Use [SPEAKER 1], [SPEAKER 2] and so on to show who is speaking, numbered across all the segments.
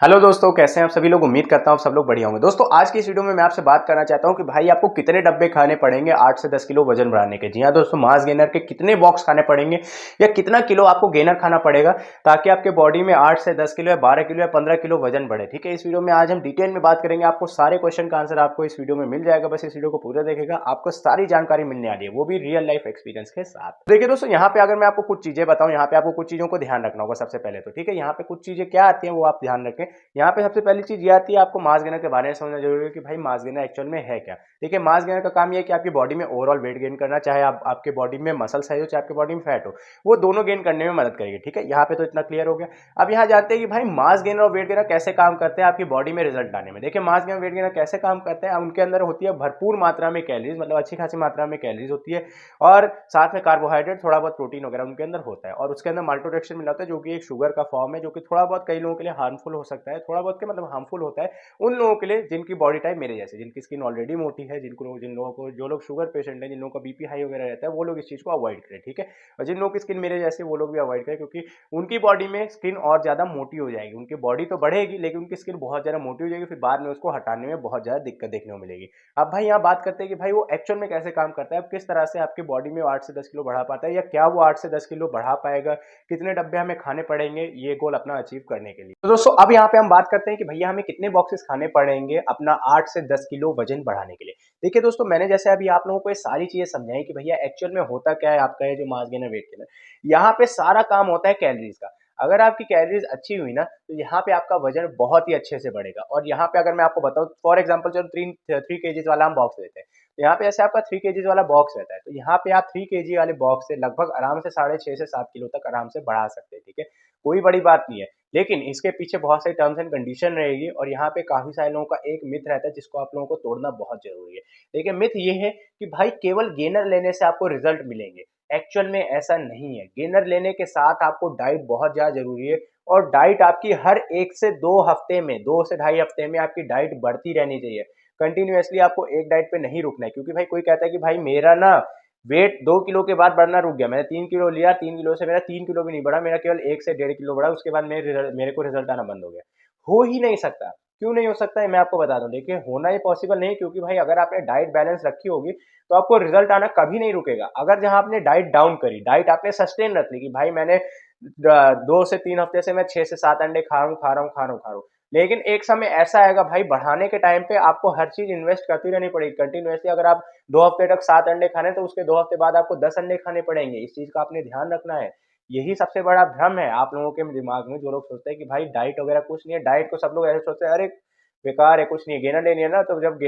[SPEAKER 1] Hello दोस्तों, कैसे हैं आप सभी लोग। उम्मीद करता हूँ आप सब लोग बढ़िया होंगे। दोस्तों, आज की इस वीडियो में मैं आपसे बात करना चाहता हूँ कि भाई आपको कितने डब्बे खाने पड़ेंगे 8 से 10 किलो वजन बढ़ाने के। जी हाँ दोस्तों, मास गेनर के कितने बॉक्स खाने पड़ेंगे या कितना किलो आपको गेनर खाना पड़ेगा ताकि आपके बॉडी में 8 से 10 किलो या 12 किलो या 15 किलो वजन बढ़े। ठीक है, इस वीडियो में आज हम डिटेल में बात करेंगे। आपको सारे क्वेश्चन का आंसर आपको इस वीडियो में मिल जाएगा। बस इस वीडियो को पूरा देखेगा, आपको सारी जानकारी मिलने वाली है, वो भी रियल लाइफ एक्सपीरियंस के साथ। देखिए दोस्तों, यहाँ पे अगर मैं आपको कुछ चीजें बताऊं, यहाँ पे आपको कुछ चीजों को ध्यान रखना होगा सबसे पहले तो। ठीक है, यहाँ पे कुछ चीजें क्या आती हैं वो आप ध्यान रखें। यहाँ पे सबसे पहली चीज ये आती है, आपको मास गेनर के बारे में समझना जरूरी है कि भाई मास गेनर एक्चुअल में है क्या। ठीक है, मास गेनर का काम ये है कि आपकी बॉडी में ओवरऑल वेट गेन करना, चाहे आप आपके बॉडी में मसल साइज हो चाहे आपके बॉडी में फैट हो, वो दोनों गेन करने में मदद करेगी। ठीक है, यहाँ पे तो इतना क्लियर हो गया। अब यहाँ जानते हैं कि भाई मास गेनर और वेट गेनर कैसे काम करते हैं आपकी बॉडी में रिजल्ट लाने में। देखिए, मास गेनर वेट गेनर कैसे काम करते हैं, उनके अंदर होती है भरपूर मात्रा में कैलोरीज, मतलब अच्छी खासी मात्रा में कैलोरीज होती है, और साथ में कार्बोहाइड्रेट, थोड़ा बहुत प्रोटीन वगैरह उनके अंदर होता है, और उसके अंदर माल्टोडेक्स्ट्रिन मिला होता है जो कि एक शुगर का फॉर्म है, जो कि थोड़ा बहुत कई लोगों के लिए हार्मफुल हो सकता है। थोड़ा बहुत के मतलब हार्मफुल होता है उन लोगों के लिए जिनकी बॉडी टाइप मेरे जैसे, जिनकी स्किन ऑलरेडी मोटी है, जिन लोगों को, जो लोग शुगर पेशेंट है, जिन लोगों का बीपी हाई वगैरह रहता है, वो लोग इस चीज को अवॉइड करें। ठीक है, और जिन लोगों की स्किन मेरे जैसे, वो लोग भी अवॉइड करें, क्योंकि उनकी बॉडी में स्किन और ज्यादा मोटी हो जाएगी। उनकी बॉडी तो बढ़ेगी लेकिन उनकी स्किन बहुत ज्यादा मोटी हो जाएगी, फिर बाद में उसको हटाने में बहुत ज्यादा दिक्कत देखने को मिलेगी। अब भाई यहाँ बात करते हैं कि भाई वो एक्चुअल में कैसे काम करता है, किस तरह से आपकी बॉडी में 8 से 10 किलो बढ़ा पाता है, या क्या वो 8 से 10 किलो बढ़ा पाएगा, कितने डब्बे हमें खाने पड़ेंगे ये गोल अपना अचीव करने के लिए। तो दोस्तों, अब यहाँ पे हम बात करते हैं कि भैया हमें कितने बॉक्सेस खाने पड़ेंगे अपना 8 से 10 किलो वजन बढ़ाने के लिए। देखिए दोस्तों, मैंने जैसे अभी आप लोगों को ये सारी चीजें समझाई कि भैया एक्चुअल में होता क्या है आपका ये जो मास गेनर वेट गेनर, यहाँ पे सारा काम होता है कैलोरीज का। अगर आपकी कैलोरीज अच्छी हुई ना, तो यहाँ पे आपका वजन बहुत ही अच्छे से बढ़ेगा। और यहाँ पे अगर मैं आपको बताऊं, फॉर एग्जांपल चलो 3 केजीज वाला हम बॉक्स लेते हैं, तो यहाँ पे ऐसे आपका 3 केजीज वाला बॉक्स रहता है, तो यहाँ पे आप 3 केजी वाले बॉक्स से लगभग आराम से 6.5 से 7 किलो तक आराम से बढ़ा सकते हैं। ठीक है, कोई बड़ी बात नहीं है, लेकिन इसके पीछे बहुत सारी टर्म्स एंड कंडीशन रहेगी, और यहाँ पे काफी सारे लोगों का एक मिथ रहता है जिसको आप लोगों को तोड़ना बहुत जरूरी है। देखिए, मिथ ये है कि भाई केवल गेनर लेने से आपको रिजल्ट मिलेंगे। एक्चुअल में ऐसा नहीं है। गेनर लेने के साथ आपको डाइट बहुत ज्यादा जरूरी है, और डाइट आपकी हर 1 से 2 हफ्ते में, 2 से ढाई हफ्ते में आपकी डाइट बढ़ती रहनी चाहिए। कंटिन्यूअसली आपको एक डाइट पे नहीं रुकना है, क्योंकि भाई कोई कहता है कि भाई मेरा ना वेट 2 किलो के बाद बढ़ना रुक गया, मैंने 3 किलो लिया, 3 किलो से मेरा 3 किलो भी नहीं बढ़ा, मेरा केवल 1 से 1.5 किलो बढ़ा, उसके बाद मेरे को रिजल्ट आना बंद हो गया। हो ही नहीं सकता। क्यों नहीं हो सकता है मैं आपको बता दूं। देखिए, होना ही पॉसिबल नहीं, क्योंकि भाई अगर आपने डाइट बैलेंस रखी होगी तो आपको रिजल्ट आना कभी नहीं रुकेगा। अगर जहां आपने डाइट डाउन करी, डाइट आपने सस्टेन रख ली कि भाई मैंने 2 से 3 हफ्ते से मैं 6 से 7 अंडे खा रहा हूँ, खा रहा हूँ, खा रहा हूँ, खा रहा हूँ, लेकिन एक समय ऐसा आएगा भाई बढ़ाने के टाइम पे आपको हर चीज इन्वेस्ट करती रहनी पड़ेगी कंटिन्यूअसली। अगर आप 2 हफ्ते तक 7 अंडे खाने, तो उसके 2 हफ्ते बाद आपको 10 अंडे खाने पड़ेंगे। इस चीज का आपने ध्यान रखना है। यही सबसे बड़ा भ्रम है आप लोगों के दिमाग में, जो लोग सोचते हैं कि भाई डाइट वगैरह कुछ नहीं है। डाइट को सब लोग ऐसे सोचते हैं, अरे बेकार है, कुछ नहीं है, गेनर लेनी है ना, तो जब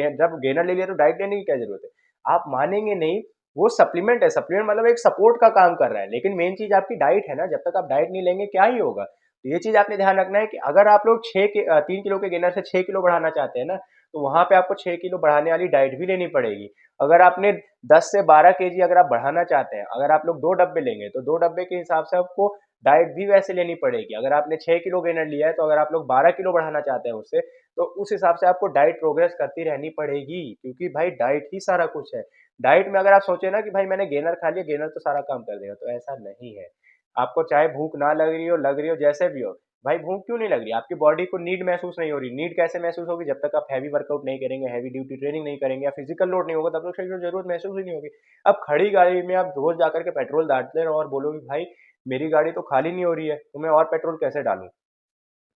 [SPEAKER 1] गेनर ले लिया तो डाइट लेने की क्या जरूरत है। आप मानेंगे नहीं, वो सप्लीमेंट है। सप्लीमेंट मतलब एक सपोर्ट का काम कर रहा है, लेकिन मेन चीज आपकी डाइट है ना। जब तक आप डाइट नहीं लेंगे क्या ही होगा। तो ये चीज आपने ध्यान रखना है कि अगर आप लोग 3 किलो के गेनर से 6 किलो बढ़ाना चाहते हैं ना, तो वहां पे आपको 6 किलो बढ़ाने वाली डाइट भी लेनी पड़ेगी। अगर आपने 10 से 12 केजी अगर आप बढ़ाना चाहते हैं, अगर आप लोग 2 डब्बे लेंगे, तो 2 डब्बे के हिसाब से आपको डाइट भी वैसे लेनी पड़ेगी। अगर आपने 6 किलो गेनर लिया है, तो अगर आप लोग 12 किलो बढ़ाना चाहते हैं उससे, तो उस हिसाब से आपको डाइट प्रोग्रेस करती रहनी पड़ेगी, क्योंकि भाई डाइट ही सारा कुछ है। डाइट में अगर आप सोचे ना कि भाई मैंने गेनर खा लिया, गेनर तो सारा काम कर देगा, तो ऐसा नहीं है। आपको चाहे भूख ना लग रही हो, लग रही हो, जैसे भी हो, भाई भूख क्यों नहीं लग रही, आपकी बॉडी को नीड महसूस नहीं हो रही। नीड कैसे महसूस होगी, जब तक आप हैवी वर्कआउट नहीं करेंगे, हैवी ड्यूटी ट्रेनिंग नहीं करेंगे, या फिजिकल लोड नहीं होगा, तब तक शरीर को जरूरत महसूस ही नहीं होगी। अब खड़ी गाड़ी में आप रोज जाकर के पेट्रोल डालते रहो और बोलोगे भाई मेरी गाड़ी तो खाली नहीं हो रही है, तो मैं और पेट्रोल कैसे डालूं।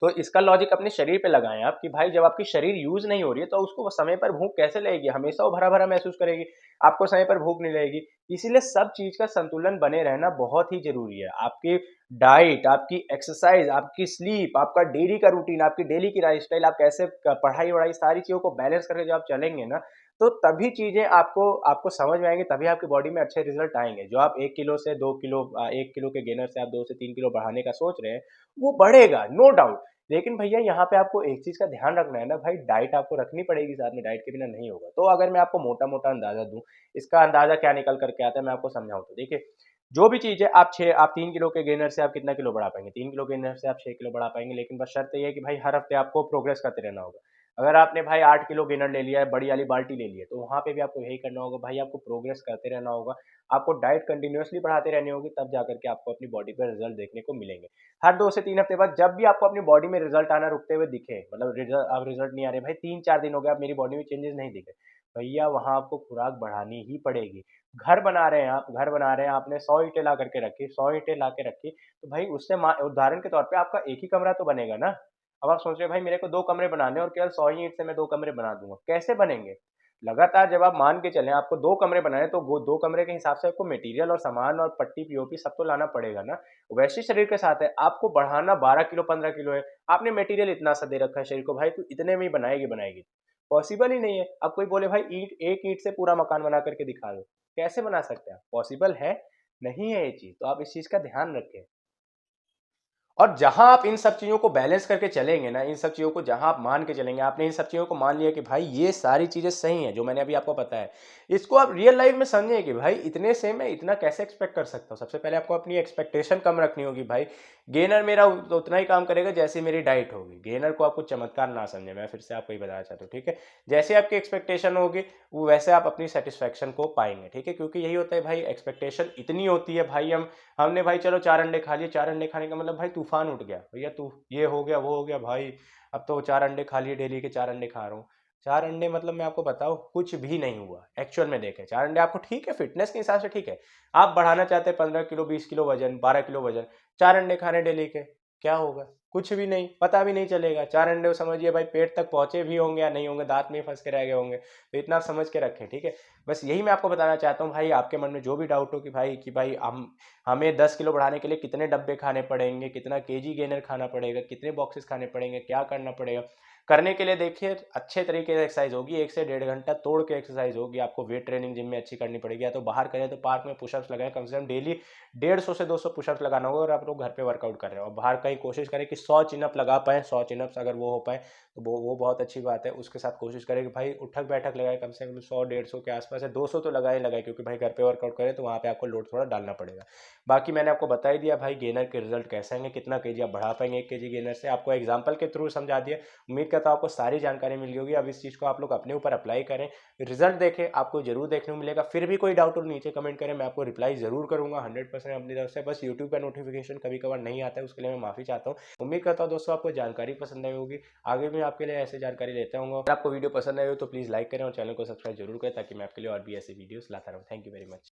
[SPEAKER 1] तो इसका लॉजिक अपने शरीर पे लगाएं आप, कि भाई जब आपकी शरीर यूज नहीं हो रही है, तो उसको वो समय पर भूख कैसे लगेगी, हमेशा वो भरा भरा महसूस करेगी, आपको समय पर भूख नहीं लगेगी। इसीलिए सब चीज का संतुलन बने रहना बहुत ही जरूरी है। आपकी डाइट, आपकी एक्सरसाइज, आपकी स्लीप, आपका डेली का रूटीन, आपकी डेली की लाइफस्टाइल, आप कैसे पढ़ाई वढ़ाई सारी चीजों को बैलेंस करके जब आप चलेंगे ना, तो तभी चीजें आपको आपको समझ में आएंगी, तभी आपकी बॉडी में अच्छे रिजल्ट आएंगे। जो आप 1 किलो से 2 किलो, 1 किलो के गेनर से आप 2 से 3 किलो बढ़ाने का सोच रहे हैं, वो बढ़ेगा नो डाउट। लेकिन भैया यहाँ पे आपको एक चीज का ध्यान रखना है ना भाई, डाइट आपको रखनी पड़ेगी साथ में, डाइट के बिना नहीं होगा। तो अगर मैं आपको मोटा मोटा अंदाजा दूं, इसका अंदाजा क्या निकल करके आता है मैं आपको समझाऊं, तो देखिए, जो भी चीज है, आप 3 किलो के गेनर से आप कितना किलो बढ़ा पाएंगे, 3 किलो गेनर से आप 6 किलो बढ़ा पाएंगे, लेकिन बस शर्त ये है कि भाई हर हफ्ते आपको प्रोग्रेस करते रहना होगा। अगर आपने भाई 8 किलो गेनर ले लिया है, बड़ी वाली बाल्टी ले ली है, तो वहाँ पे भी आपको यही करना होगा भाई, आपको प्रोग्रेस करते रहना होगा, आपको डाइट कंटिन्यूअसली बढ़ाते रहनी होगी, तब जाकर के आपको अपनी बॉडी पर रिजल्ट देखने को मिलेंगे। हर 2 से 3 हफ्ते बाद जब भी आपको अपनी बॉडी में रिजल्ट आना रुकते हुए दिखे, मतलब रिजल्ट, अब रिजल्ट नहीं आ रहे भाई, 3-4 दिन हो गए, अब मेरी बॉडी में चेंजेस नहीं दिखे, भैया वहाँ आपको खुराक बढ़ानी ही पड़ेगी। घर बना रहे हैं आप, घर बना रहे हैं, आपने 100 ईंटें ला करके रखी, 100 ईंटें ला के रखी, तो भाई उससे उदाहरण के तौर पे आपका एक ही कमरा तो बनेगा ना। अब आप सोच रहे हैं भाई मेरे को 2 कमरे बनाने हैं और केवल 100 ही ईंट से मैं 2 कमरे बना दूंगा, कैसे बनेंगे? लगातार जब आप मान के चलें आपको 2 कमरे बनाए, तो वो 2 कमरे के हिसाब से आपको मटेरियल और सामान और पट्टी पीओपी सब तो लाना पड़ेगा ना। वैसे शरीर के साथ है, आपको बढ़ाना 12 किलो 15 किलो है, आपने मटेरियल इतना सा दे रखा है शरीर को, भाई तू इतने में ही बनाएगी बनाएगी, पॉसिबल ही नहीं है। अब कोई बोले भाई ईंट, एक ईंट से पूरा मकान बना करके दिखा दो, कैसे बना सकते हैं? पॉसिबल है नहीं है ये चीज, तो आप इस चीज का ध्यान रखें। और जहां आप इन सब चीज़ों को बैलेंस करके चलेंगे ना, इन सब चीज़ों को जहां आप मान के चलेंगे, आपने इन सब चीज़ों को मान लिया कि भाई ये सारी चीज़ें सही हैं जो मैंने अभी आपको बताया, इसको आप रियल लाइफ में समझें कि भाई इतने से मैं इतना कैसे एक्सपेक्ट कर सकता हूँ। सबसे पहले आपको अपनी एक्सपेक्टेशन कम रखनी होगी भाई। गेनर मेरा उतना ही काम करेगा जैसे मेरी डाइट होगी, गेनर को आपको चमत्कार ना समझे, मैं फिर से आपको ये बताना चाहता हूँ, ठीक है। जैसे आपकी एक्सपेक्टेशन होगी वो वैसे आप अपनी सेटिस्फेक्शन को पाएंगे, ठीक है, क्योंकि यही होता है भाई, एक्सपेक्टेशन इतनी होती है भाई, हमने भाई चलो 4 अंडे खा लिए, 4 अंडे खाने का मतलब भाई तूफान उठ गया भैया, तू ये हो गया वो हो गया भाई, अब तो 4 अंडे खा लिए, डेली के 4 अंडे खा रहा हूँ। 4 अंडे मतलब मैं आपको बताऊँ कुछ भी नहीं हुआ एक्चुअल में। देखें 4 अंडे आपको ठीक है, फिटनेस के हिसाब से ठीक है, आप बढ़ाना चाहते हैं 15 किलो 20 किलो वजन, 12 किलो वजन, 4 अंडे खाने डेली के, क्या होगा? कुछ भी नहीं, पता भी नहीं चलेगा। 4 अंडे समझिए भाई पेट तक पहुंचे भी होंगे या नहीं होंगे, दांत में फंस के रह गए होंगे, तो इतना आप समझ के रखें, ठीक है। बस यही मैं आपको बताना चाहता हूँ भाई, आपके मन में जो भी डाउट हो कि भाई हमें 10 किलो बढ़ाने के लिए कितने डब्बे खाने पड़ेंगे, कितना केजी गेनर खाना पड़ेगा, कितने बॉक्सेस खाने पड़ेंगे, क्या करना पड़ेगा, करने के लिए देखिए अच्छे तरीके से एक्सरसाइज होगी, 1 से 1.5 घंटा तोड़ के एक्सरसाइज होगी। आपको वेट ट्रेनिंग जिम में अच्छी करनी पड़ेगी, या तो बाहर करें तो पार्क में पुशअप्स लगाएं, कम से कम डेली 150 से 200 पुशअप्स लगाना होगा। और आप लोग घर पे वर्कआउट कर रहे हो और बाहर कहीं कोशिश करें कि 100 चिनअप लगा पाएँ, 100 चिनअप्स अगर वो हो पाए तो वो बहुत अच्छी बात है। उसके साथ कोशिश करें कि भाई उठक बैठक लगाए, कम से कम 100 150 के आसपास है, 200 तो लगाए लगाए, क्योंकि भाई घर पे वर्कआउट करें तो वहाँ पे आपको लोड थोड़ा डालना पड़ेगा। बाकी मैंने आपको बता ही दिया भाई गेनर के रिजल्ट कैसे आएंगे, कितना केजी आप बढ़ा पाएंगे 1 केजी गेनर से, आपको एग्जाम्पल के थ्रू समझा दिया। उम्मीद करता हूँ आपको सारी जानकारी मिल गई होगी। अब इस चीज़ को आप लोग अपने ऊपर अप्लाई करें, रिजल्ट देखें, आपको जरूर देखने को मिलेगा। फिर भी कोई डाउट हो नीचे कमेंट करें, मैं आपको रिप्लाई जरूर करूंगा 100% अपनी तरफ से। बस यूट्यूब का नोटिफिकेशन कभी कभार नहीं आता है, उसके लिए मैं माफी चाहता हूँ। उम्मीद करता हूँ दोस्तों आपको जानकारी पसंद आई होगी, आगे भी आपके लिए ऐसे जानकारी लेता हूँ। अगर आपको वीडियो पसंद आई हो तो प्लीज़ लाइक करें और चैनल को सब्सक्राइब जरूर करें, ताकि मैं आपके लिए और भी ऐसे वीडियोस लाता रहूँ। Thank you very much.